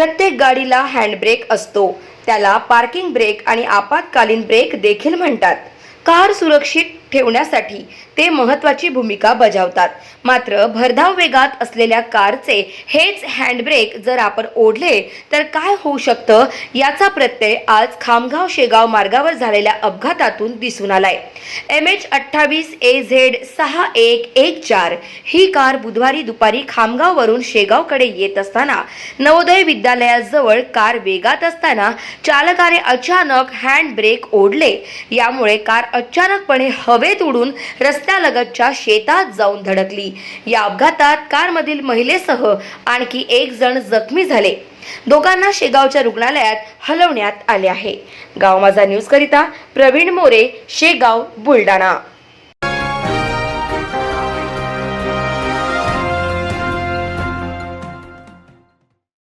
प्रत्येक गाडीला हँडब्रेक असतो, त्याला पार्किंग ब्रेक आणि आपत्कालीन ब्रेक देखील म्हणतात. कार सुरक्षित ठेवण्यासाठी ते महत्त्वाची भूमिका बजावतात. मात्र भरधाव वेगात असलेल्या कारचे हेच हँडब्रेक जर आपण ओढले तर काय होऊ शकतं, याचा प्रत्यय आज खामगाव शेगाव मार्गावर झालेल्या अपघातातून दिसून आलाय. MH28AZ6114 ही कार बुधवारी दुपारी खामगाववरून शेगावकडे येत असताना नवोदय विद्यालयाजवळ कार वेगात असताना चालकाने अचानक हँड ब्रेक ओढले. यामुळे कार अचानकपणे हवेत उडून रस्त्यालगतच्या शेतात जाऊन धडकली. या अपघातात कारमधील महिलेसह आणखी एक जण जखमी झाले. दोघांना शेगावच्या रुग्णालयात हलवण्यात आले आहे. गाव माझा न्यूज करिता प्रवीण मोरे, शेगाव, बुलढाणा.